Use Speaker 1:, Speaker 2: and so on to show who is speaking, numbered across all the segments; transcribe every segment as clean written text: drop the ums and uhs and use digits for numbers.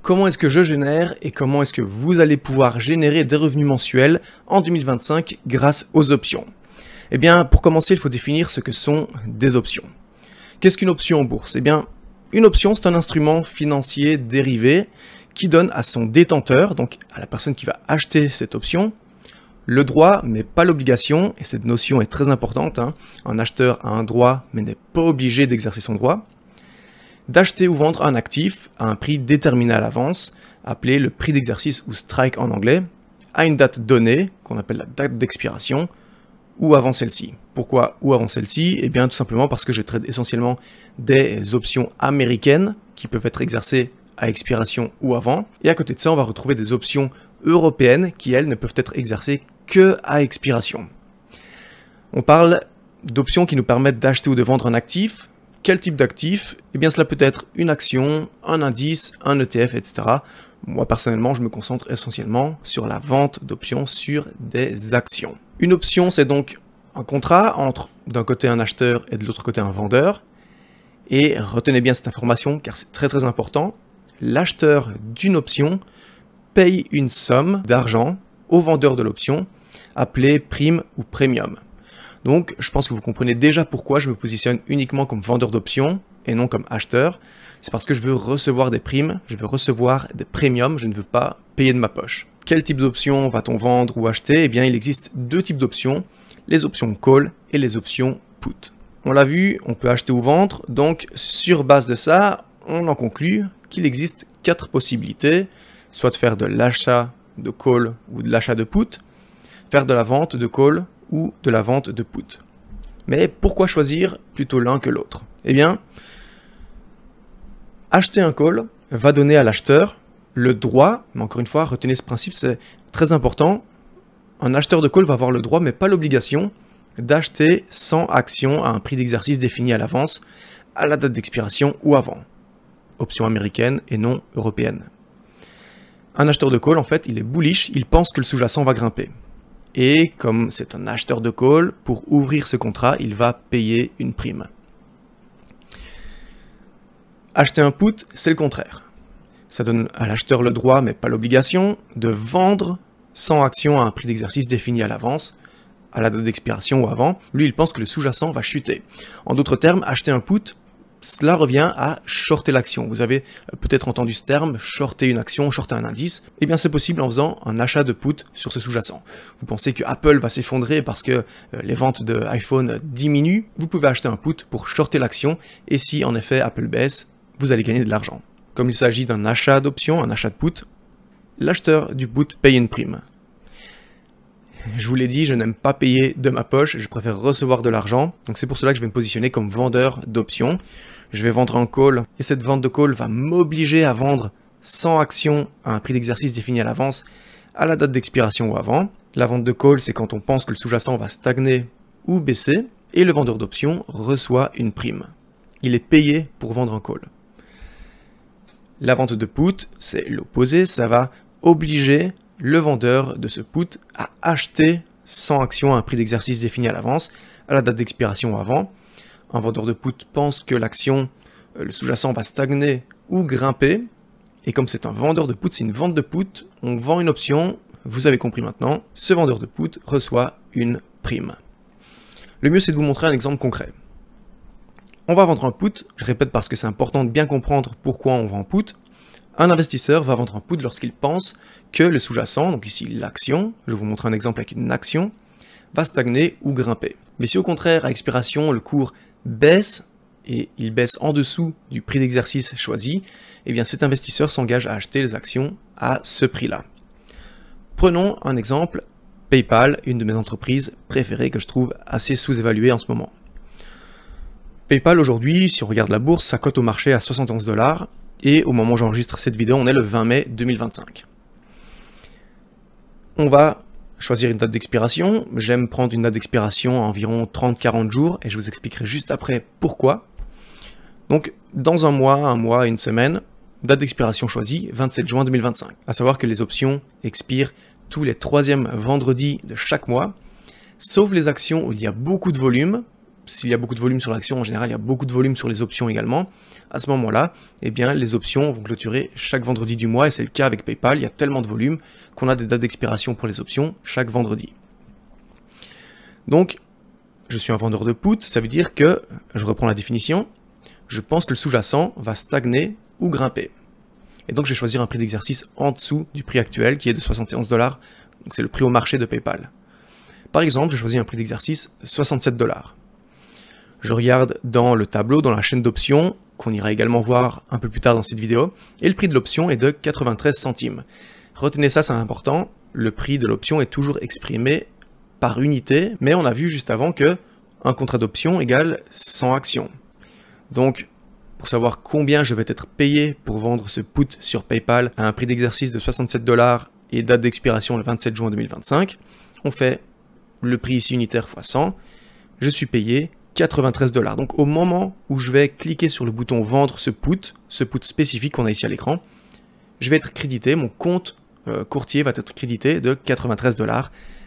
Speaker 1: comment est-ce que je génère et comment est-ce que vous allez pouvoir générer des revenus mensuels en 2025 grâce aux options. Eh bien, pour commencer, il faut définir ce que sont des options. Qu'est-ce qu'une option en bourse? Eh bien, une option, c'est un instrument financier dérivé qui donne à son détenteur, donc à la personne qui va acheter cette option, le droit, mais pas l'obligation, et cette notion est très importante, un acheteur a un droit, mais n'est pas obligé d'exercer son droit, d'acheter ou vendre un actif à un prix déterminé à l'avance, appelé le prix d'exercice ou strike en anglais, à une date donnée, qu'on appelle la date d'expiration, ou avant celle-ci. Pourquoi ou avant celle-ci? Eh bien tout simplement parce que je traite essentiellement des options américaines qui peuvent être exercées à expiration ou avant, et à côté de ça on va retrouver des options européennes qui elles ne peuvent être exercées que à expiration. On parle d'options qui nous permettent d'acheter ou de vendre un actif. Quel type d'actif? Eh bien cela peut être une action, un indice, un ETF, etc. Moi personnellement je me concentre essentiellement sur la vente d'options sur des actions. Une option c'est donc un contrat entre d'un côté un acheteur et de l'autre côté un vendeur. Et retenez bien cette information car c'est très très important. L'acheteur d'une option paye une somme d'argent au vendeur de l'option, appelée prime ou premium. Donc, je pense que vous comprenez déjà pourquoi je me positionne uniquement comme vendeur d'options et non comme acheteur. C'est parce que je veux recevoir des primes, je veux recevoir des premiums, je ne veux pas payer de ma poche. Quel type d'options va-t-on vendre ou acheter? Eh bien, il existe deux types d'options, les options call et les options put. On l'a vu, on peut acheter ou vendre, donc sur base de ça, on en conclut qu'il existe 4 possibilités, soit de faire de l'achat de call ou de l'achat de put, faire de la vente de call ou de la vente de put. Mais pourquoi choisir plutôt l'un que l'autre? Eh bien, acheter un call va donner à l'acheteur le droit, mais encore une fois, retenez ce principe, c'est très important, un acheteur de call va avoir le droit, mais pas l'obligation, d'acheter 100 actions à un prix d'exercice défini à l'avance, à la date d'expiration ou avant. Option américaine et non européenne. Un acheteur de call, en fait, il est bullish, il pense que le sous-jacent va grimper. Et comme c'est un acheteur de call, pour ouvrir ce contrat, il va payer une prime. Acheter un put, c'est le contraire. Ça donne à l'acheteur le droit, mais pas l'obligation, de vendre 100 actions à un prix d'exercice défini à l'avance, à la date d'expiration ou avant. Lui, il pense que le sous-jacent va chuter. En d'autres termes, acheter un put, cela revient à shorter l'action. Vous avez peut-être entendu ce terme, shorter une action, shorter un indice. Eh bien, c'est possible en faisant un achat de put sur ce sous-jacent. Vous pensez que Apple va s'effondrer parce que les ventes d'iPhone diminuent. Vous pouvez acheter un put pour shorter l'action. Et si, en effet, Apple baisse, vous allez gagner de l'argent. Comme il s'agit d'un achat d'option, un achat de put, l'acheteur du put paye une prime. Je vous l'ai dit, je n'aime pas payer de ma poche, je préfère recevoir de l'argent. Donc c'est pour cela que je vais me positionner comme vendeur d'options. Je vais vendre un call et cette vente de call va m'obliger à vendre 100 actions à un prix d'exercice défini à l'avance à la date d'expiration ou avant. La vente de call, c'est quand on pense que le sous-jacent va stagner ou baisser et le vendeur d'options reçoit une prime. Il est payé pour vendre un call. La vente de put, c'est l'opposé, ça va obliger le vendeur de ce put à acheter 100 actions à un prix d'exercice défini à l'avance, à la date d'expiration ou avant. Un vendeur de put pense que l'action, le sous-jacent va stagner ou grimper, et comme c'est un vendeur de put, c'est une vente de put, on vend une option, vous avez compris maintenant, ce vendeur de put reçoit une prime. Le mieux c'est de vous montrer un exemple concret. On va vendre un put, je répète parce que c'est important de bien comprendre pourquoi on vend un put. Un investisseur va vendre un put lorsqu'il pense que le sous-jacent, donc ici l'action, je vais vous montrer un exemple avec une action, va stagner ou grimper. Mais si au contraire, à expiration, le cours baisse, et il baisse en dessous du prix d'exercice choisi, eh bien cet investisseur s'engage à acheter les actions à ce prix-là. Prenons un exemple, PayPal, une de mes entreprises préférées que je trouve assez sous-évaluée en ce moment. PayPal aujourd'hui, si on regarde la bourse, ça cote au marché à 71 $, et au moment où j'enregistre cette vidéo, on est le 20 mai 2025. On va choisir une date d'expiration. J'aime prendre une date d'expiration à environ 30-40 jours, et je vous expliquerai juste après pourquoi. Donc, dans un mois, une semaine, date d'expiration choisie, 27 juin 2025. À savoir que les options expirent tous les 3e vendredis de chaque mois, sauf les actions où il y a beaucoup de volume, s'il y a beaucoup de volume sur l'action, en général, il y a beaucoup de volume sur les options également. À ce moment-là, eh bien, les options vont clôturer chaque vendredi du mois, et c'est le cas avec PayPal. Il y a tellement de volume qu'on a des dates d'expiration pour les options chaque vendredi. Donc, je suis un vendeur de put, ça veut dire que, je reprends la définition, je pense que le sous-jacent va stagner ou grimper. Et donc, je vais choisir un prix d'exercice en dessous du prix actuel, qui est de 71 $. Donc, c'est le prix au marché de PayPal. Par exemple, je choisis un prix d'exercice 67 $. Je regarde dans le tableau, dans la chaîne d'options, qu'on ira également voir un peu plus tard dans cette vidéo, et le prix de l'option est de 93 centimes. Retenez ça, c'est important, le prix de l'option est toujours exprimé par unité, mais on a vu juste avant que un contrat d'option égale 100 actions. Donc, pour savoir combien je vais être payé pour vendre ce put sur PayPal à un prix d'exercice de 67 $ et date d'expiration le 27 juin 2025, on fait le prix ici unitaire x 100, je suis payé 93 $. Donc au moment où je vais cliquer sur le bouton vendre ce put spécifique qu'on a ici à l'écran, je vais être crédité, mon compte courtier va être crédité de 93 $.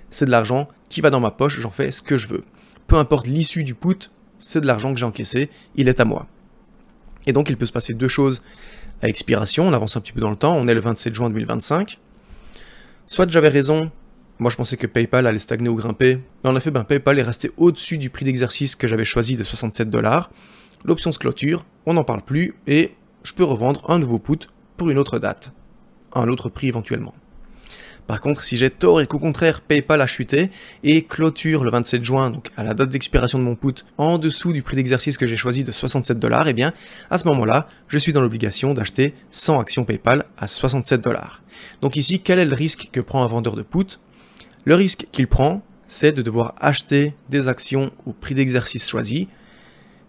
Speaker 1: C'est de l'argent qui va dans ma poche, j'en fais ce que je veux. Peu importe l'issue du put, c'est de l'argent que j'ai encaissé, il est à moi. Et donc il peut se passer deux choses à expiration, on avance un petit peu dans le temps, on est le 27 juin 2025. Soit j'avais raison, moi je pensais que PayPal allait stagner ou grimper, mais en effet PayPal est resté au-dessus du prix d'exercice que j'avais choisi de 67 $. L'option se clôture, on n'en parle plus, et je peux revendre un nouveau put pour une autre date, à un autre prix éventuellement. Par contre, si j'ai tort et qu'au contraire PayPal a chuté et clôture le 27 juin, donc à la date d'expiration de mon put, en dessous du prix d'exercice que j'ai choisi de 67 $, eh bien, à ce moment-là, je suis dans l'obligation d'acheter 100 actions PayPal à 67 $. Donc ici, quel est le risque que prend un vendeur de put? Le risque qu'il prend, c'est de devoir acheter des actions au prix d'exercice choisi,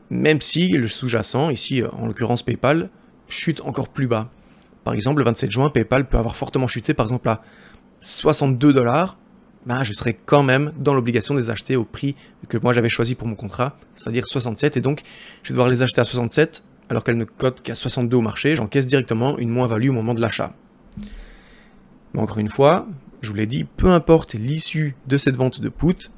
Speaker 1: même si le sous-jacent, ici en l'occurrence PayPal, chute encore plus bas. Par exemple, le 27 juin, PayPal peut avoir fortement chuté, par exemple à 62 $, je serai quand même dans l'obligation de les acheter au prix que moi j'avais choisi pour mon contrat, c'est-à-dire 67, et donc je vais devoir les acheter à 67, alors qu'elles ne cotent qu'à 62 au marché, j'encaisse directement une moins-value au moment de l'achat. Mais encore une fois, je vous l'ai dit, peu importe l'issue de cette vente de put,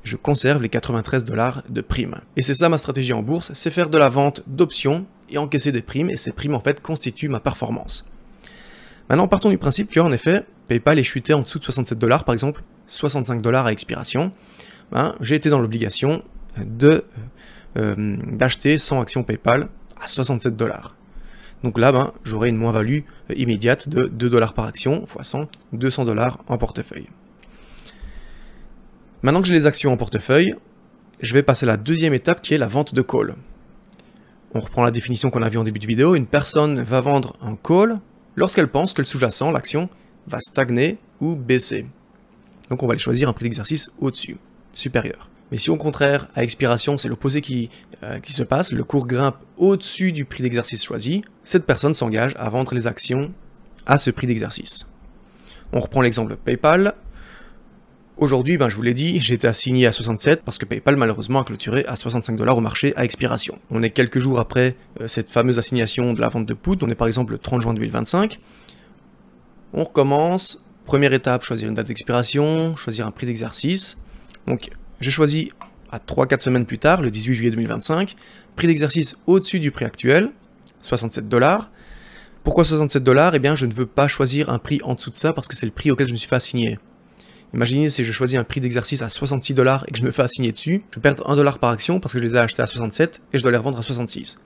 Speaker 1: je conserve les 93 $ de primes. Et c'est ça ma stratégie en bourse, c'est faire de la vente d'options et encaisser des primes, et ces primes en fait constituent ma performance. Maintenant, partons du principe qu'en effet, PayPal est chuté en dessous de 67 $, par exemple 65 $ à expiration. J'ai été dans l'obligation d'acheter 100 actions PayPal à 67 $. Donc là, j'aurai une moins-value immédiate de 2 $ par action, x 100, 200 $ en portefeuille. Maintenant que j'ai les actions en portefeuille, je vais passer à la deuxième étape qui est la vente de call. On reprend la définition qu'on a vue en début de vidéo, une personne va vendre un call lorsqu'elle pense que le sous-jacent, l'action, va stagner ou baisser. Donc on va aller choisir un prix d'exercice au-dessus, supérieur. Mais si au contraire, à expiration, c'est l'opposé qui se passe, le cours grimpe au-dessus du prix d'exercice choisi, cette personne s'engage à vendre les actions à ce prix d'exercice. On reprend l'exemple PayPal. Aujourd'hui, je vous l'ai dit, j'ai été assigné à 67 parce que PayPal malheureusement a clôturé à 65 $ au marché à expiration. On est quelques jours après cette fameuse assignation de la vente de put, on est par exemple le 30 juin 2025. On recommence, première étape, choisir une date d'expiration, choisir un prix d'exercice. Donc j'ai choisi à 3-4 semaines plus tard, le 18 juillet 2025, prix d'exercice au-dessus du prix actuel, 67 $. Pourquoi 67 $? Eh bien je ne veux pas choisir un prix en dessous de ça parce que c'est le prix auquel je me suis fait assigner. Imaginez si je choisis un prix d'exercice à 66 $ et que je me fais assigner dessus, je vais perdre 1 $ par action parce que je les ai achetés à 67 et je dois les revendre à 66.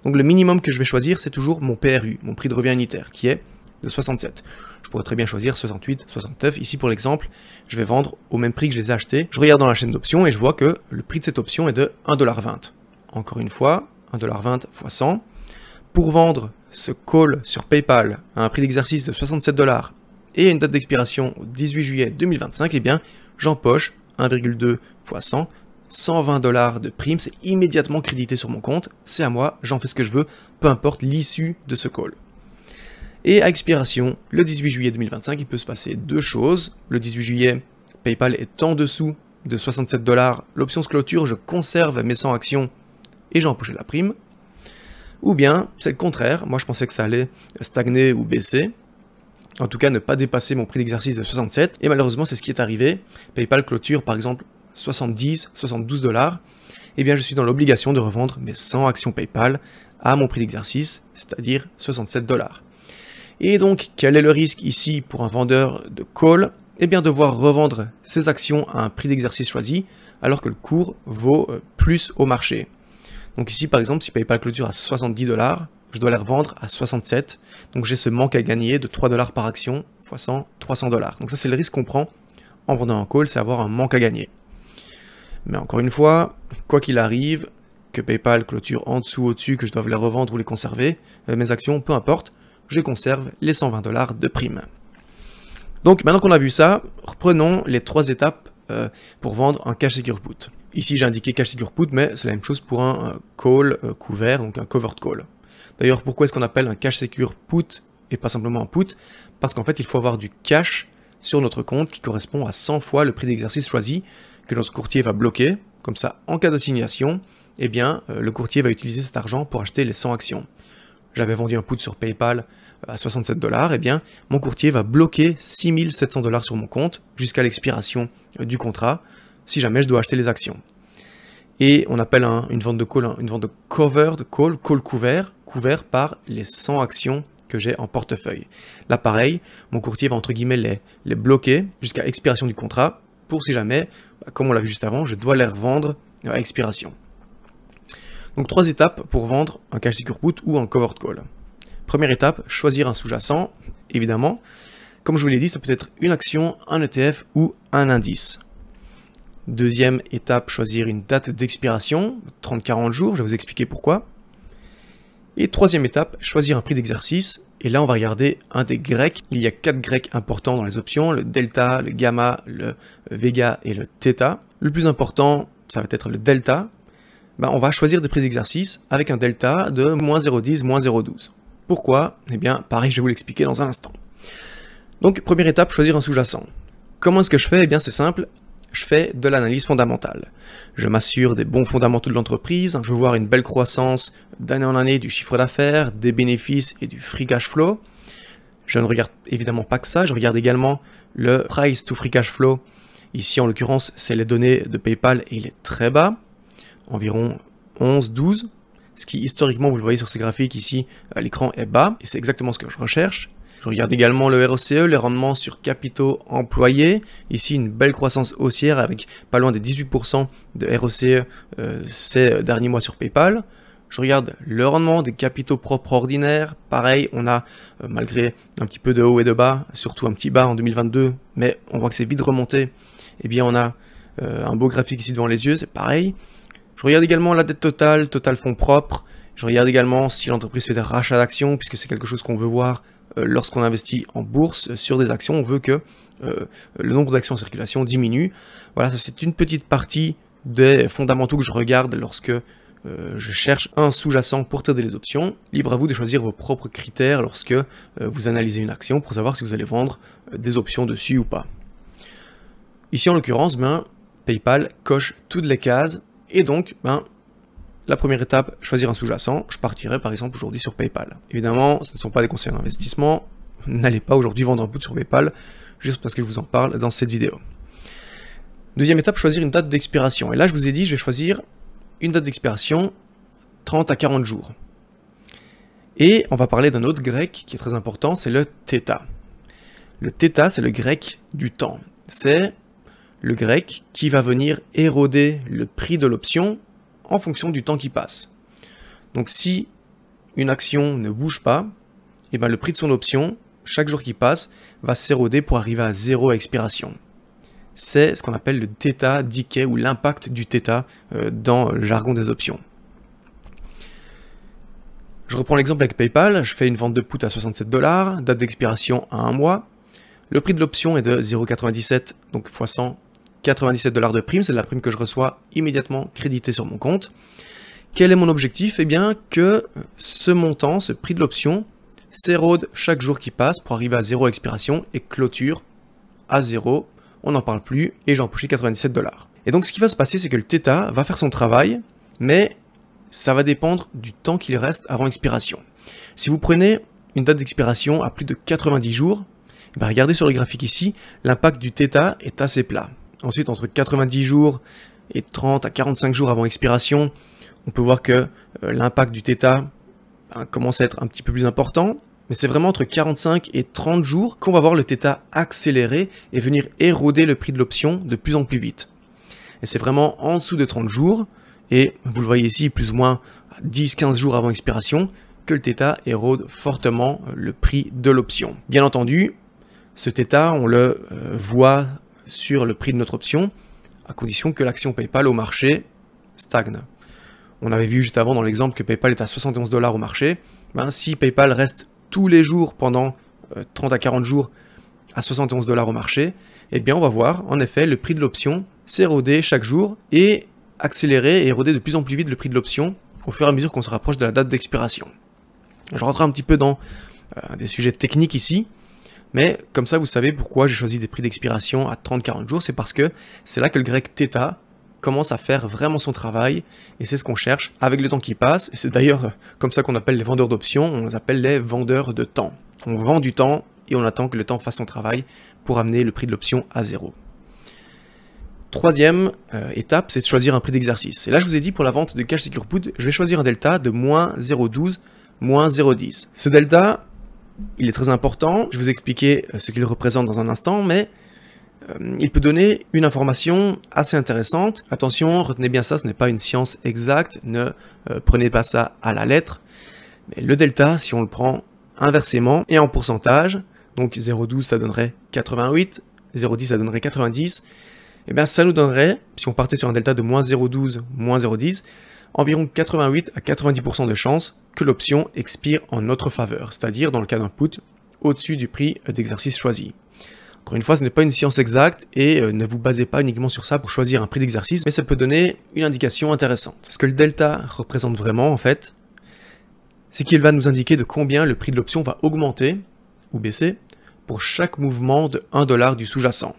Speaker 1: Donc le minimum que je vais choisir, c'est toujours mon PRU, mon prix de revient unitaire, qui est de 67. Je pourrais très bien choisir 68, 69. Ici, pour l'exemple, je vais vendre au même prix que je les ai achetés. Je regarde dans la chaîne d'options et je vois que le prix de cette option est de 1,20 $. Encore une fois, 1,20 $ x 100. Pour vendre ce call sur PayPal à un prix d'exercice de 67 $ et une date d'expiration au 18 juillet 2025, eh bien, j'empoche 1,2 x 100, 120 $ de prime, c'est immédiatement crédité sur mon compte, c'est à moi, j'en fais ce que je veux, peu importe l'issue de ce call. Et à expiration, le 18 juillet 2025, il peut se passer deux choses. Le 18 juillet, PayPal est en dessous de 67 $, l'option se clôture, je conserve mes 100 actions et j'ai empoché la prime. Ou bien, c'est le contraire, moi je pensais que ça allait stagner ou baisser, en tout cas ne pas dépasser mon prix d'exercice de 67, et malheureusement c'est ce qui est arrivé. PayPal clôture par exemple 70, 72 $, eh bien je suis dans l'obligation de revendre mes 100 actions PayPal à mon prix d'exercice, c'est-à-dire 67 $. Et donc, quel est le risque ici pour un vendeur de call? Eh bien, devoir revendre ses actions à un prix d'exercice choisi, alors que le cours vaut plus au marché. Donc ici, par exemple, si PayPal clôture à 70 $, je dois les revendre à 67. Donc j'ai ce manque à gagner de 3 $ par action, fois 100, 300 $. Donc ça, c'est le risque qu'on prend en vendant un call, c'est avoir un manque à gagner. Mais encore une fois, quoi qu'il arrive, que PayPal clôture en dessous, au-dessus, que je doive les revendre ou les conserver, mes actions, peu importe, je conserve les 120 $ de prime. Donc maintenant qu'on a vu ça, reprenons les 3 étapes pour vendre un cash secure put. Ici j'ai indiqué cash secure put, mais c'est la même chose pour un call couvert, donc un covered call. D'ailleurs, pourquoi est-ce qu'on appelle un cash secure put et pas simplement un put? Parce qu'en fait il faut avoir du cash sur notre compte qui correspond à 100 fois le prix d'exercice choisi que notre courtier va bloquer. Comme ça, en cas d'assignation, eh bien, le courtier va utiliser cet argent pour acheter les 100 actions. J'avais vendu un put sur PayPal à 67 $, eh bien, mon courtier va bloquer 6 700 $ sur mon compte jusqu'à l'expiration du contrat, si jamais je dois acheter les actions. Et on appelle une vente de call, une vente de covered call, call couvert par les 100 actions que j'ai en portefeuille. Là, pareil, mon courtier va entre guillemets les bloquer jusqu'à expiration du contrat, pour si jamais, comme on l'a vu juste avant, je dois les revendre à expiration. Donc 3 étapes pour vendre un cash secure put ou un covered call. Première étape, choisir un sous-jacent, évidemment. Comme je vous l'ai dit, ça peut être une action, un ETF ou un indice. Deuxième étape, choisir une date d'expiration, 30-40 jours, je vais vous expliquer pourquoi. Et troisième étape, choisir un prix d'exercice. Et là, on va regarder un des grecs. Il y a 4 grecs importants dans les options, le delta, le gamma, le vega et le theta. Le plus important, ça va être le delta. On va choisir des prix d'exercice avec un delta de moins 0,10, moins 0,12. Pourquoi? Eh bien, pareil, je vais vous l'expliquer dans un instant. Donc, première étape, choisir un sous-jacent. Comment est-ce que je fais? Eh bien, c'est simple. Je fais de l'analyse fondamentale. Je m'assure des bons fondamentaux de l'entreprise. Je veux voir une belle croissance d'année en année du chiffre d'affaires, des bénéfices et du free cash flow. Je ne regarde évidemment pas que ça. Je regarde également le price to free cash flow. Ici, en l'occurrence, c'est les données de PayPal et il est très bas. Environ 11, 12. Ce qui, historiquement, vous le voyez sur ce graphique ici, à l'écran est bas. Et c'est exactement ce que je recherche. Je regarde également le ROCE, les rendements sur capitaux employés. Ici, une belle croissance haussière avec pas loin des 18% de ROCE ces derniers mois sur PayPal. Je regarde le rendement des capitaux propres ordinaires. Pareil, on a, malgré un petit peu de haut et de bas, surtout un petit bas en 2022, mais on voit que c'est vite remonté. Eh bien, on a un beau graphique ici devant les yeux, c'est pareil. Je regarde également la dette totale, total fonds propres. Je regarde également si l'entreprise fait des rachats d'actions, puisque c'est quelque chose qu'on veut voir lorsqu'on investit en bourse sur des actions. On veut que le nombre d'actions en circulation diminue. Voilà, ça c'est une petite partie des fondamentaux que je regarde lorsque je cherche un sous-jacent pour trader les options. Libre à vous de choisir vos propres critères lorsque vous analysez une action pour savoir si vous allez vendre des options dessus ou pas. Ici en l'occurrence, PayPal coche toutes les cases. Et donc, la première étape, choisir un sous-jacent. Je partirai par exemple aujourd'hui sur PayPal. Évidemment, ce ne sont pas des conseils d'investissement. N'allez pas aujourd'hui vendre un put sur PayPal, juste parce que je vous en parle dans cette vidéo. Deuxième étape, choisir une date d'expiration. Et là, je vous ai dit, je vais choisir une date d'expiration 30 à 40 jours. Et on va parler d'un autre grec qui est très important, c'est le θ. Le θ, c'est le grec du temps. C'est le grec qui va venir éroder le prix de l'option en fonction du temps qui passe. Donc si une action ne bouge pas, le prix de son option, chaque jour qui passe, va s'éroder pour arriver à 0 à expiration. C'est ce qu'on appelle le θ decay ou l'impact du θ dans le jargon des options. Je reprends l'exemple avec PayPal, je fais une vente de put à 67 $, date d'expiration à 1 mois. Le prix de l'option est de 0,97, donc x 100, 97 $ de prime, c'est de la prime que je reçois immédiatement créditée sur mon compte. Quel est mon objectif? Eh bien que ce montant, ce prix de l'option, s'érode chaque jour qui passe pour arriver à 0 expiration et clôture à 0, on n'en parle plus et j'ai empoché 97 $. Et donc ce qui va se passer, c'est que le θ va faire son travail, mais ça va dépendre du temps qu'il reste avant expiration. Si vous prenez une date d'expiration à plus de 90 jours, regardez sur le graphique ici, l'impact du θ est assez plat. Ensuite, entre 90 jours et 30 à 45 jours avant expiration, on peut voir que l'impact du θ commence à être un petit peu plus important. Mais c'est vraiment entre 45 et 30 jours qu'on va voir le θ accélérer et venir éroder le prix de l'option de plus en plus vite. Et c'est vraiment en dessous de 30 jours, et vous le voyez ici, plus ou moins 10-15 jours avant expiration, que le θ érode fortement le prix de l'option. Bien entendu, ce θ, on le voit sur le prix de notre option, à condition que l'action PayPal au marché stagne. On avait vu juste avant dans l'exemple que PayPal est à 71 $ au marché. Si PayPal reste tous les jours pendant 30 à 40 jours à 71 $ au marché, eh bien on va voir en effet le prix de l'option s'éroder chaque jour et accélérer et éroder de plus en plus vite le prix de l'option au fur et à mesure qu'on se rapproche de la date d'expiration. Je rentre un petit peu dans des sujets techniques ici, mais comme ça vous savez pourquoi j'ai choisi des prix d'expiration à 30-40 jours, c'est parce que c'est là que le grec θ commence à faire vraiment son travail, et c'est ce qu'on cherche avec le temps qui passe, et c'est d'ailleurs comme ça qu'on appelle les vendeurs d'options, on les appelle les vendeurs de temps. On vend du temps, et on attend que le temps fasse son travail pour amener le prix de l'option à 0. Troisième étape, c'est de choisir un prix d'exercice. Et là je vous ai dit pour la vente de Cash Secure Put, je vais choisir un delta de moins 0,12, moins 0,10. Ce delta, il est très important, je vais vous expliquer ce qu'il représente dans un instant, mais il peut donner une information assez intéressante. Attention, retenez bien ça, ce n'est pas une science exacte, ne prenez pas ça à la lettre. Mais le delta, si on le prend inversement et en pourcentage, donc 0,12 ça donnerait 88, 0,10 ça donnerait 90, et bien ça nous donnerait, si on partait sur un delta de moins 0,12, moins 0,10, environ 88 à 90% de chances que l'option expire en notre faveur, c'est-à-dire dans le cas d'un put, au-dessus du prix d'exercice choisi. Encore une fois, ce n'est pas une science exacte et ne vous basez pas uniquement sur ça pour choisir un prix d'exercice, mais ça peut donner une indication intéressante. Ce que le delta représente vraiment, en fait, c'est qu'il va nous indiquer de combien le prix de l'option va augmenter ou baisser pour chaque mouvement de 1 $ du sous-jacent.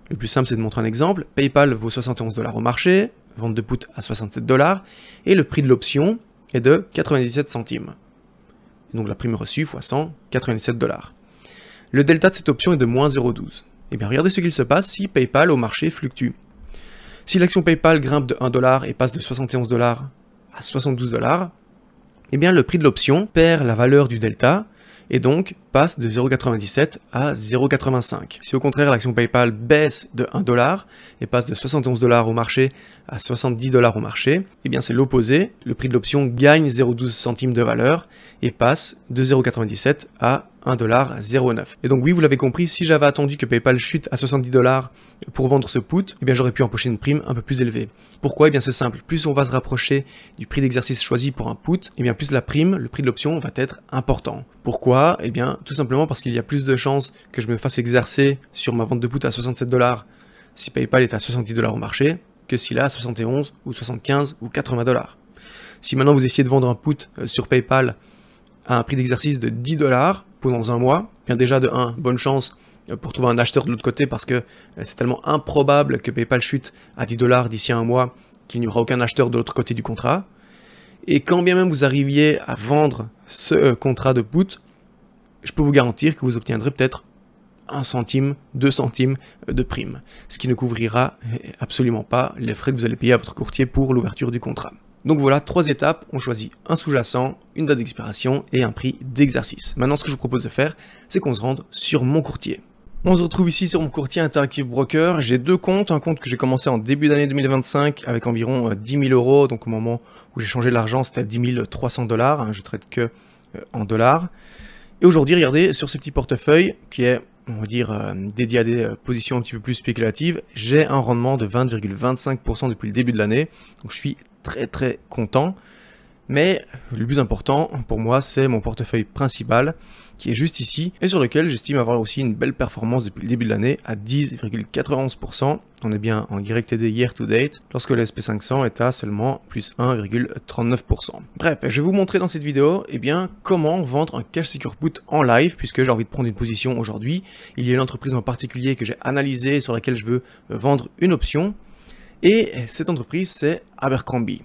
Speaker 1: Le plus simple, c'est de montrer un exemple. PayPal vaut 71 $ au marché, vente de put à 67 $, et le prix de l'option est de 97 centimes. Et donc la prime reçue fois 100, 97 $. Le delta de cette option est de moins 0,12. Et bien regardez ce qu'il se passe si PayPal au marché fluctue. Si l'action PayPal grimpe de 1 $ et passe de 71 $ à 72 $, eh bien le prix de l'option perd la valeur du delta et donc passe de 0,97 à 0,85. Si au contraire l'action PayPal baisse de 1 $ et passe de 71 $ au marché à 70 $ au marché, eh bien c'est l'opposé, le prix de l'option gagne 0,12 centimes de valeur et passe de 0,97 à 1,09 $. Et donc oui, vous l'avez compris, si j'avais attendu que PayPal chute à 70 $ pour vendre ce put, eh bien j'aurais pu empocher une prime un peu plus élevée. Pourquoi? Eh bien c'est simple, plus on va se rapprocher du prix d'exercice choisi pour un put, eh bien plus la prime, le prix de l'option va être important. Pourquoi? Eh bien tout simplement parce qu'il y a plus de chances que je me fasse exercer sur ma vente de put à 67 $ si PayPal est à 70 $ au marché, que s'il est à 71 ou 75 ou 80 $. Si maintenant vous essayez de vendre un put sur PayPal à un prix d'exercice de 10 $ pendant un mois, bien déjà de 1, bonne chance pour trouver un acheteur de l'autre côté parce que c'est tellement improbable que PayPal chute à 10 $ d'ici un mois qu'il n'y aura aucun acheteur de l'autre côté du contrat. Et quand bien même vous arriviez à vendre ce contrat de put, je peux vous garantir que vous obtiendrez peut-être 1 centime, 2 centimes de prime, ce qui ne couvrira absolument pas les frais que vous allez payer à votre courtier pour l'ouverture du contrat. Donc voilà, 3 étapes, on choisit un sous-jacent, une date d'expiration et un prix d'exercice. Maintenant, ce que je vous propose de faire, c'est qu'on se rende sur mon courtier. On se retrouve ici sur mon courtier Interactive Broker. J'ai 2 comptes, un compte que j'ai commencé en début d'année 2025 avec environ 10 000 €, donc au moment où j'ai changé l'argent, c'était à 10 300 $, je traite que en dollars. Et aujourd'hui, regardez, sur ce petit portefeuille qui est, on va dire, dédié à des positions un petit peu plus spéculatives, j'ai un rendement de 20,25% depuis le début de l'année, donc je suis très content. Mais le plus important pour moi, c'est mon portefeuille principal qui est juste ici et sur lequel j'estime avoir aussi une belle performance depuis le début de l'année à 10,91%. On est bien en YTD year to date lorsque le SP500 est à seulement plus 1,39%. Bref, je vais vous montrer dans cette vidéo comment vendre un Cash Secure Put en live puisque j'ai envie de prendre une position aujourd'hui. Il y a une entreprise en particulier que j'ai analysée sur laquelle je veux vendre une option et cette entreprise c'est Abercrombie.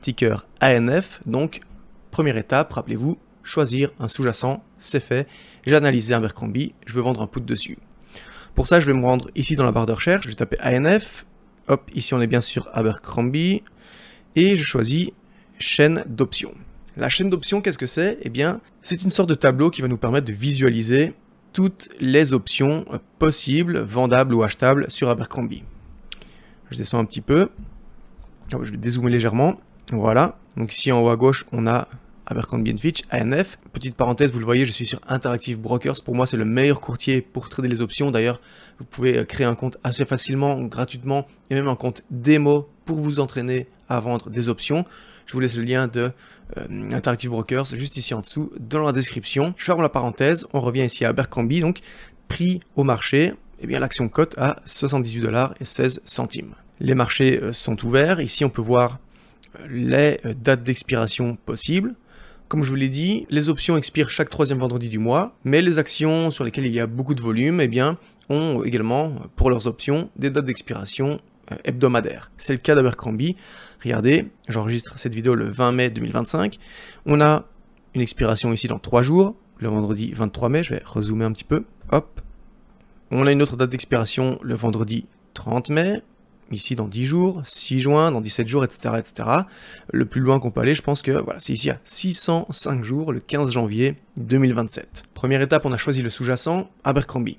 Speaker 1: Ticker ANF, donc première étape, rappelez-vous, choisir un sous-jacent, c'est fait, j'ai analysé Abercrombie, je veux vendre un put dessus. Pour ça, je vais me rendre ici dans la barre de recherche, je vais taper ANF, Hop, ici on est bien sur Abercrombie. Et je choisis chaîne d'options. La chaîne d'options, qu'est-ce que c'est? Eh bien, c'est une sorte de tableau qui va nous permettre de visualiser toutes les options possibles, vendables ou achetables sur Abercrombie. Je descends un petit peu. Je vais dézoomer légèrement. Voilà. Donc ici en haut à gauche, on a Abercrombie & Fitch, ANF. Petite parenthèse, vous le voyez, je suis sur Interactive Brokers. Pour moi, c'est le meilleur courtier pour trader les options. D'ailleurs, vous pouvez créer un compte assez facilement, gratuitement, et même un compte démo pour vous entraîner à vendre des options. Je vous laisse le lien de Interactive Brokers juste ici en dessous dans la description. Je ferme la parenthèse, on revient ici à Abercrombie, donc prix au marché, eh bien l'action cote à 78,16 $. Les marchés sont ouverts, ici on peut voir les dates d'expiration possibles. Comme je vous l'ai dit, les options expirent chaque troisième vendredi du mois, mais les actions sur lesquelles il y a beaucoup de volume, eh bien, ont également, pour leurs options, des dates d'expiration hebdomadaires. C'est le cas d'Abercrombie. Regardez, j'enregistre cette vidéo le 20 mai 2025. On a une expiration ici dans 3 jours, le vendredi 23 mai. Je vais rezoomer un petit peu. Hop. On a une autre date d'expiration le vendredi 30 mai. Ici dans 10 jours, 6 juin, dans 17 jours, etc. etc. Le plus loin qu'on peut aller, je pense que voilà, c'est ici à 605 jours, le 15 janvier 2027. Première étape, on a choisi le sous-jacent, Abercrombie.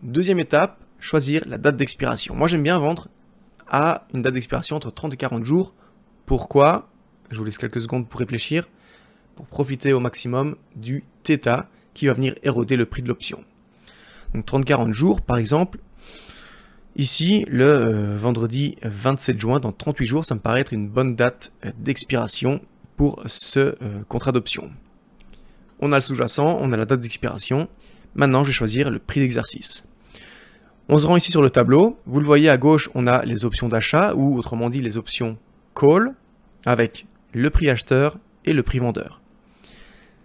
Speaker 1: Deuxième étape, choisir la date d'expiration. Moi, j'aime bien vendre à une date d'expiration entre 30 et 40 jours. Pourquoi? Je vous laisse quelques secondes pour réfléchir, pour profiter au maximum du θ qui va venir éroder le prix de l'option. Donc 30-40 jours, par exemple. Ici, le vendredi 27 juin, dans 38 jours, ça me paraît être une bonne date d'expiration pour ce contrat d'option. On a le sous-jacent, on a la date d'expiration. Maintenant, je vais choisir le prix d'exercice. On se rend ici sur le tableau. Vous le voyez à gauche, on a les options d'achat, ou autrement dit les options call, avec le prix acheteur et le prix vendeur.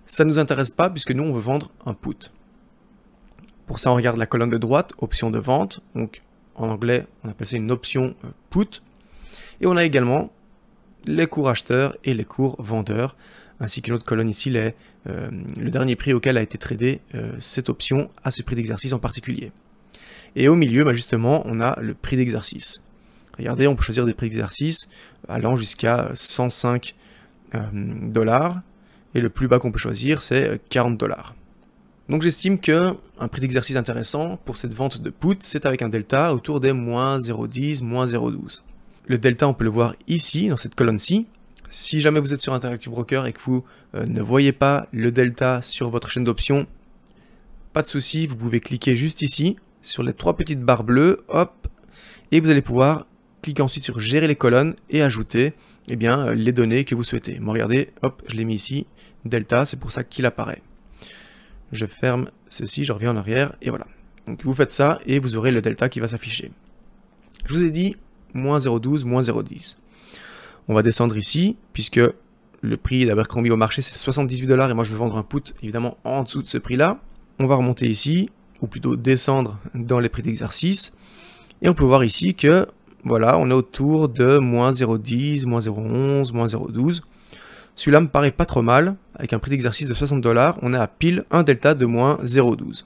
Speaker 1: Ça ne nous intéresse pas puisque nous, on veut vendre un put. Pour ça, on regarde la colonne de droite, option de vente. Donc, en anglais, on appelle ça une option put. Et on a également les cours acheteurs et les cours vendeurs, ainsi qu'une autre colonne ici, le dernier prix auquel a été tradé cette option à ce prix d'exercice en particulier. Et au milieu, justement, on a le prix d'exercice. Regardez, on peut choisir des prix d'exercice allant jusqu'à 105 $. Et le plus bas qu'on peut choisir, c'est 40 $. Donc j'estime qu'un prix d'exercice intéressant pour cette vente de put, c'est avec un delta autour des moins 0,10, moins 0,12. Le delta, on peut le voir ici, dans cette colonne-ci. Si jamais vous êtes sur Interactive Broker et que vous ne voyez pas le delta sur votre chaîne d'options, pas de souci, vous pouvez cliquer juste ici, sur les 3 petites barres bleues, hop, et vous allez pouvoir cliquer ensuite sur gérer les colonnes et ajouter eh bien, les données que vous souhaitez. Bon, regardez, hop, je l'ai mis ici, delta, c'est pour ça qu'il apparaît. Je ferme ceci, je reviens en arrière, et voilà. Donc vous faites ça, et vous aurez le delta qui va s'afficher. Je vous ai dit, moins 0,12, moins 0,10. On va descendre ici, puisque le prix d'Abercrombie au marché, c'est 78 $, et moi je veux vendre un put, évidemment, en dessous de ce prix-là. On va remonter ici, ou plutôt descendre dans les prix d'exercice, et on peut voir ici que, voilà, on est autour de moins 0,10, moins 0,11, moins 0,12. Celui-là me paraît pas trop mal, avec un prix d'exercice de 60 $, on est à pile un delta de moins 0,12.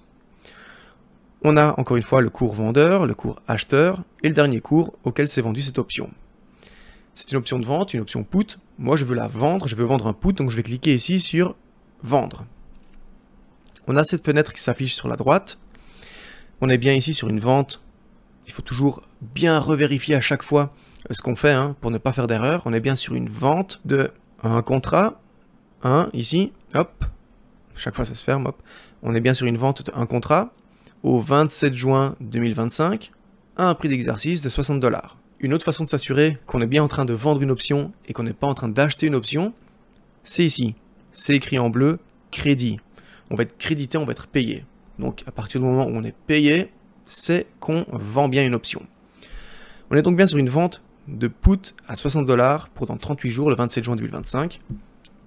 Speaker 1: On a encore une fois le cours vendeur, le cours acheteur, et le dernier cours auquel s'est vendue cette option. C'est une option de vente, une option put. Moi je veux la vendre, je veux vendre un put, donc je vais cliquer ici sur vendre. On a cette fenêtre qui s'affiche sur la droite. On est bien ici sur une vente. Il faut toujours bien revérifier à chaque fois ce qu'on fait pour ne pas faire d'erreur. On est bien sur une vente de un contrat, ici, hop, chaque fois ça se ferme, hop. On est bien sur une vente d'un contrat au 27 juin 2025 à un prix d'exercice de 60 $. Une autre façon de s'assurer qu'on est bien en train de vendre une option et qu'on n'est pas en train d'acheter une option, c'est ici. C'est écrit en bleu, crédit. On va être crédité, on va être payé. Donc à partir du moment où on est payé, c'est qu'on vend bien une option. On est donc bien sur une vente de put à 60 $ pour dans 38 jours, le 27 juin 2025.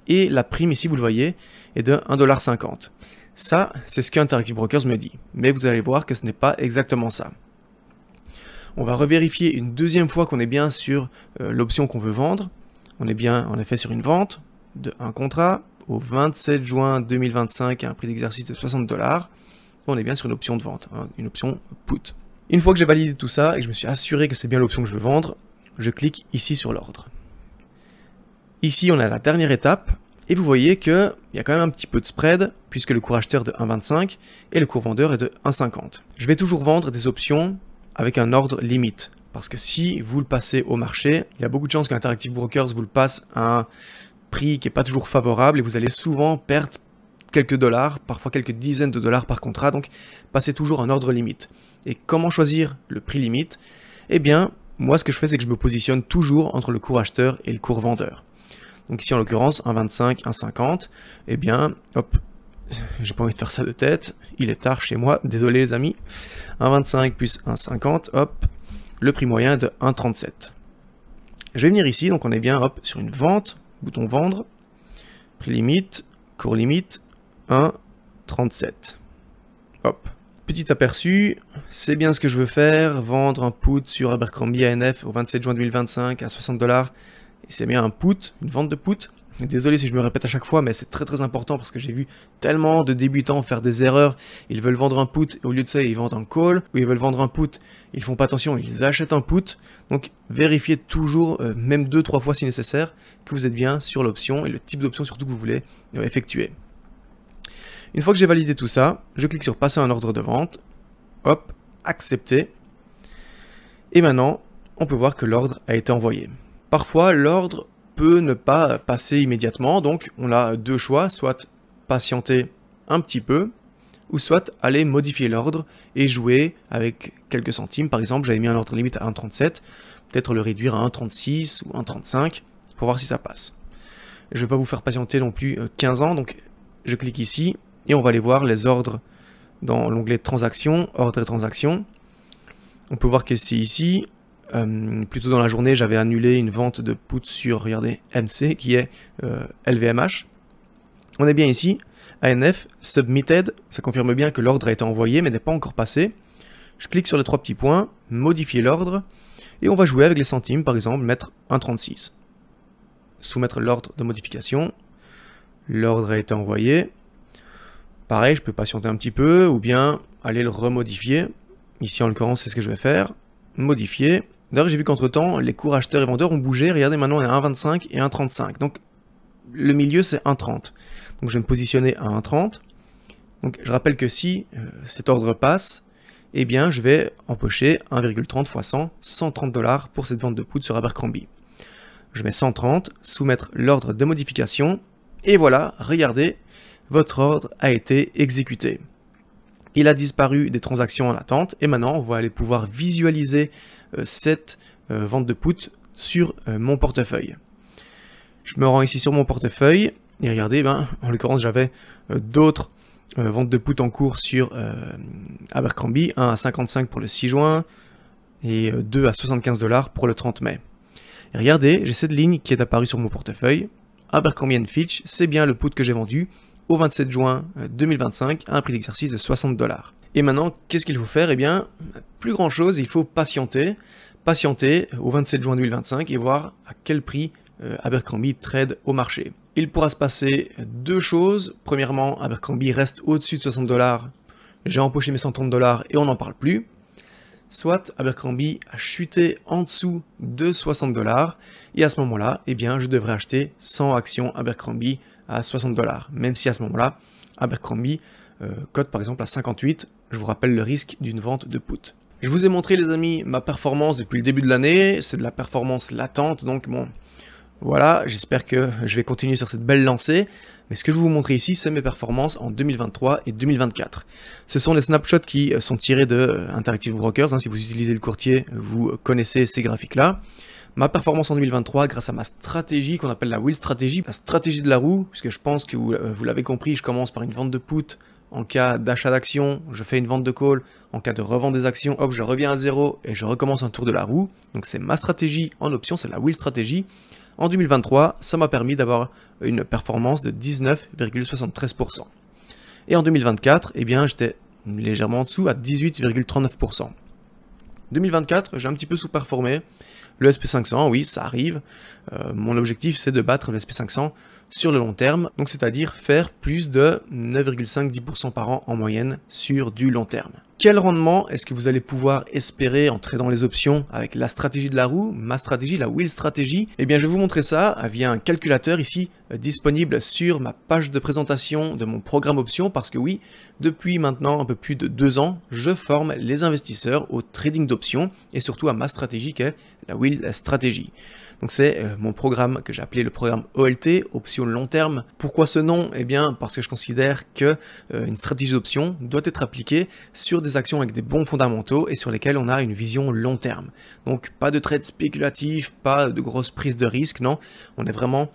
Speaker 1: Et la prime ici, vous le voyez, est de 1,50 $. Ça, c'est ce qu'Interactive Brokers me dit. Mais vous allez voir que ce n'est pas exactement ça. On va revérifier une deuxième fois qu'on est bien sur l'option qu'on veut vendre. On est bien en effet sur une vente de un contrat au 27 juin 2025 à un prix d'exercice de 60 $. On est bien sur une option de vente, une option put. Une fois que j'ai validé tout ça et que je me suis assuré que c'est bien l'option que je veux vendre, je clique ici sur l'ordre. Ici, on est à la dernière étape et vous voyez qu'il y a quand même un petit peu de spread puisque le cours acheteur est de 1,25 et le cours vendeur est de 1,50. Je vais toujours vendre des options avec un ordre limite parce que si vous le passez au marché, il y a beaucoup de chances qu'Interactive Brokers vous le passe à un prix qui n'est pas toujours favorable et vous allez souvent perdre quelques dollars, parfois quelques dizaines de dollars par contrat, donc passez toujours un ordre limite. Et comment choisir le prix limite? Eh bien, moi ce que je fais c'est que je me positionne toujours entre le cours acheteur et le cours vendeur. Donc ici en l'occurrence 1,25, 1,50, eh bien, hop, j'ai pas envie de faire ça de tête, il est tard chez moi, désolé les amis, 1,25 plus 1,50, hop, le prix moyen est de 1,37. Je vais venir ici, donc on est bien hop, sur une vente, bouton vendre, prix limite, cours limite, 1,37. Hop. Petit aperçu, c'est bien ce que je veux faire, vendre un put sur Abercrombie ANF au 27 juin 2025 à 60 $. Et c'est bien un put, une vente de put. Désolé si je me répète à chaque fois, mais c'est très important parce que j'ai vu tellement de débutants faire des erreurs. Ils veulent vendre un put et au lieu de ça, ils vendent un call. Ou ils veulent vendre un put, ils font pas attention, ils achètent un put. Donc vérifiez toujours, même 2-3 fois si nécessaire, que vous êtes bien sur l'option et le type d'option surtout que vous voulez effectuer. Une fois que j'ai validé tout ça, je clique sur passer un ordre de vente. Hop, accepter. Et maintenant, on peut voir que l'ordre a été envoyé. Parfois, l'ordre peut ne pas passer immédiatement, donc on a deux choix, soit patienter un petit peu, ou soit aller modifier l'ordre et jouer avec quelques centimes. Par exemple, j'avais mis un ordre limite à 1,37, peut-être le réduire à 1,36 ou 1,35 pour voir si ça passe. Je ne vais pas vous faire patienter non plus 15 ans, donc je clique ici et on va aller voir les ordres dans l'onglet transactions, ordre et transactions. On peut voir que c'est ici. Plutôt dans la journée, j'avais annulé une vente de put sur, regardez, MC, qui est LVMH. On est bien ici, ANF, Submitted, ça confirme bien que l'ordre a été envoyé, mais n'est pas encore passé. Je clique sur les trois petits points, modifier l'ordre, et on va jouer avec les centimes, par exemple, mettre 1,36. Soumettre l'ordre de modification. L'ordre a été envoyé. Pareil, je peux patienter un petit peu, ou bien aller le remodifier. Ici, en l'occurrence, c'est ce que je vais faire. Modifier. D'ailleurs, j'ai vu qu'entre temps, les cours acheteurs et vendeurs ont bougé. Regardez, maintenant, on est à 1,25 et 1,35. Donc, le milieu, c'est 1,30. Donc, je vais me positionner à 1,30. Donc, je rappelle que si cet ordre passe, eh bien, je vais empocher 1,30 fois 100, 130 $ pour cette vente de put sur Abercrombie. Je mets 130, soumettre l'ordre de modification. Et voilà, regardez, votre ordre a été exécuté. Il a disparu des transactions en attente et maintenant on va aller pouvoir visualiser cette vente de put sur mon portefeuille. Je me rends ici sur mon portefeuille et regardez, en l'occurrence j'avais d'autres ventes de put en cours sur Abercrombie, 1 à 55 pour le 6 juin et 2 à 75 $ pour le 30 mai. Et regardez, j'ai cette ligne qui est apparue sur mon portefeuille. Abercrombie & Fitch, c'est bien le put que j'ai vendu au 27 juin 2025 à un prix d'exercice de 60 $. Et maintenant, qu'est-ce qu'il faut faire? Eh bien, plus grand chose, il faut patienter au 27 juin 2025 et voir à quel prix Abercrombie trade au marché. Il pourra se passer deux choses. Premièrement, Abercrombie reste au-dessus de 60 $, j'ai empoché mes 130 $ et on n'en parle plus. Soit Abercrombie a chuté en dessous de 60 $, et à ce moment-là, eh bien, je devrais acheter 100 actions Abercrombie à 60 $. Même si à ce moment-là, Abercrombie cote par exemple à 58, je vous rappelle le risque d'une vente de put. Je vous ai montré les amis ma performance depuis le début de l'année, c'est de la performance latente, donc bon, voilà, j'espère que je vais continuer sur cette belle lancée. Mais ce que je vais vous montrer ici, c'est mes performances en 2023 et 2024. Ce sont les snapshots qui sont tirés de Interactive Brokers. Si vous utilisez le courtier, vous connaissez ces graphiques-là. Ma performance en 2023, grâce à ma stratégie qu'on appelle la wheel stratégie, la stratégie de la roue, puisque je pense que vous l'avez compris, je commence par une vente de put. En cas d'achat d'actions, je fais une vente de call. En cas de revente des actions, hop, je reviens à zéro et je recommence un tour de la roue. Donc c'est ma stratégie en option, c'est la wheel stratégie. En 2023, ça m'a permis d'avoir une performance de 19,73%. Et en 2024, eh bien, j'étais légèrement en dessous à 18,39%. 2024, j'ai un petit peu sous-performé. Le SP500, oui, ça arrive. Mon objectif, c'est de battre le SP500 sur le long terme, donc c'est-à-dire faire plus de 9,5-10% par an en moyenne sur du long terme. Quel rendement est-ce que vous allez pouvoir espérer en tradant les options avec la stratégie de la roue, ma stratégie, la wheel stratégie? Eh bien, je vais vous montrer ça via un calculateur ici disponible sur ma page de présentation de mon programme options, parce que oui, depuis maintenant un peu plus de 2 ans, je forme les investisseurs au trading d'options et surtout à ma stratégie qui est la wheel stratégie. Donc c'est mon programme que j'ai appelé le programme OLT, option long terme. Pourquoi ce nom? Eh bien parce que je considère que une stratégie d'option doit être appliquée sur des actions avec des bons fondamentaux et sur lesquelles on a une vision long terme. Donc pas de trade spéculatif, pas de grosses prises de risque, non. On est vraiment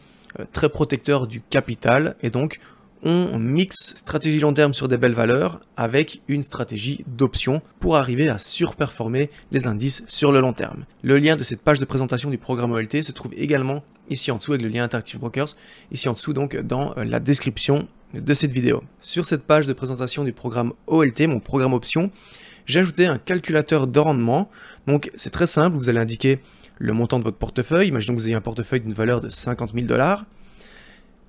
Speaker 1: très protecteur du capital et donc on mixe stratégie long terme sur des belles valeurs avec une stratégie d'options pour arriver à surperformer les indices sur le long terme. Le lien de cette page de présentation du programme OLT se trouve également ici en dessous avec le lien Interactive Brokers, ici en dessous donc dans la description de cette vidéo. Sur cette page de présentation du programme OLT, mon programme options, j'ai ajouté un calculateur de rendement. Donc c'est très simple, vous allez indiquer le montant de votre portefeuille. Imaginons que vous ayez un portefeuille d'une valeur de 50 000 $.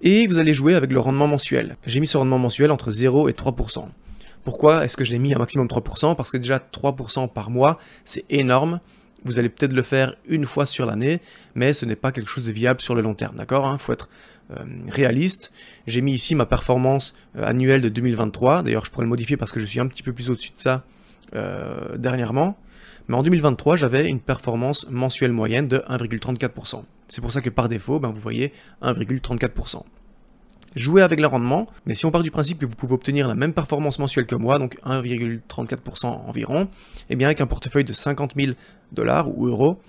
Speaker 1: Et vous allez jouer avec le rendement mensuel. J'ai mis ce rendement mensuel entre 0 et 3%. Pourquoi est-ce que je l'ai mis à maximum 3%? Parce que déjà 3% par mois, c'est énorme. Vous allez peut-être le faire une fois sur l'année, mais ce n'est pas quelque chose de viable sur le long terme, d'accord? Il faut être réaliste. J'ai mis ici ma performance annuelle de 2023. D'ailleurs, je pourrais le modifier parce que je suis un petit peu plus au-dessus de ça dernièrement. Mais en 2023, j'avais une performance mensuelle moyenne de 1,34%. C'est pour ça que par défaut, vous voyez 1,34%. Jouez avec le rendement, mais si on part du principe que vous pouvez obtenir la même performance mensuelle que moi, donc 1,34% environ, et bien avec un portefeuille de 50 000 $ ou euros,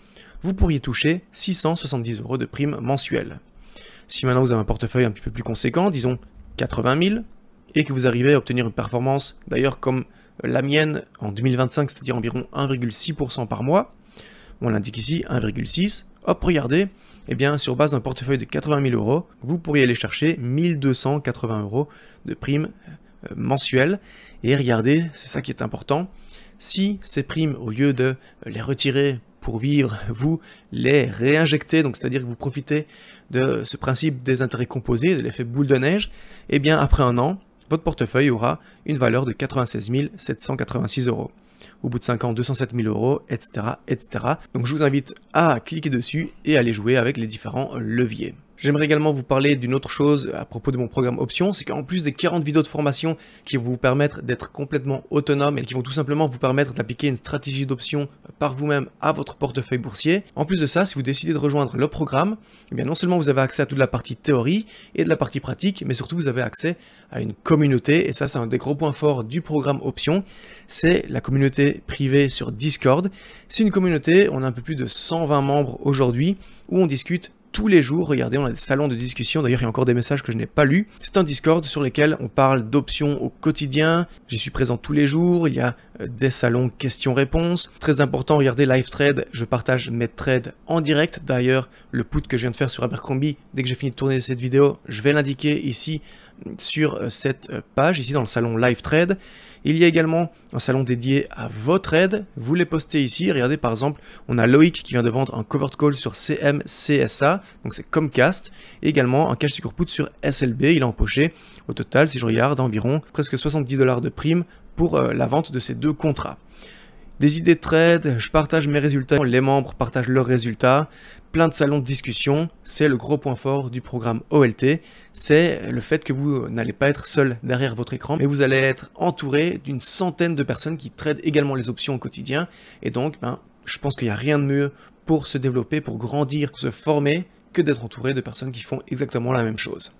Speaker 1: vous pourriez toucher 670 € de prime mensuelle. Si maintenant vous avez un portefeuille un petit peu plus conséquent, disons 80 000, et que vous arrivez à obtenir une performance, d'ailleurs comme la mienne en 2025, c'est-à-dire environ 1,6% par mois, on l'indique ici 1,6%, hop, regardez, eh bien sur base d'un portefeuille de 80 000 €, vous pourriez aller chercher 1280 € de primes mensuelles, et regardez, c'est ça qui est important, si ces primes, au lieu de les retirer pour vivre, vous les réinjectez, donc c'est-à-dire que vous profitez de ce principe des intérêts composés, de l'effet boule de neige, eh bien après un an, votre portefeuille aura une valeur de 96 786 €. Au bout de 5 ans, 207 000 €, etc., etc. Donc je vous invite à cliquer dessus et à aller jouer avec les différents leviers. J'aimerais également vous parler d'une autre chose à propos de mon programme options, c'est qu'en plus des 40 vidéos de formation qui vont vous permettre d'être complètement autonome et qui vont tout simplement vous permettre d'appliquer une stratégie d'options par vous-même à votre portefeuille boursier, en plus de ça, si vous décidez de rejoindre le programme, eh bien non seulement vous avez accès à toute la partie théorie et de la partie pratique, mais surtout vous avez accès à une communauté, et ça c'est un des gros points forts du programme options, c'est la communauté privée sur Discord. C'est une communauté, on a un peu plus de 120 membres aujourd'hui, où on discute tous les jours. Regardez, on a des salons de discussion, d'ailleurs il y a encore des messages que je n'ai pas lus. C'est un Discord sur lequel on parle d'options au quotidien, j'y suis présent tous les jours, il y a des salons questions-réponses. Très important, regardez Live Trade, je partage mes trades en direct. D'ailleurs, le put que je viens de faire sur Abercrombie, dès que j'ai fini de tourner cette vidéo, je vais l'indiquer ici sur cette page, ici dans le salon Live Trade. Il y a également un salon dédié à vos trades, vous les postez ici. Regardez par exemple, on a Loïc qui vient de vendre un covered call sur CMCSA, donc c'est Comcast, et également un cash secure put sur SLB, il a empoché au total, si je regarde, environ presque 70 $ de prime pour la vente de ces deux contrats. Des idées de trade, je partage mes résultats, les membres partagent leurs résultats, plein de salons de discussion, c'est le gros point fort du programme OLT, c'est le fait que vous n'allez pas être seul derrière votre écran, mais vous allez être entouré d'une centaine de personnes qui tradent également les options au quotidien, et donc je pense qu'il n'y a rien de mieux pour se développer, pour grandir, pour se former, que d'être entouré de personnes qui font exactement la même chose.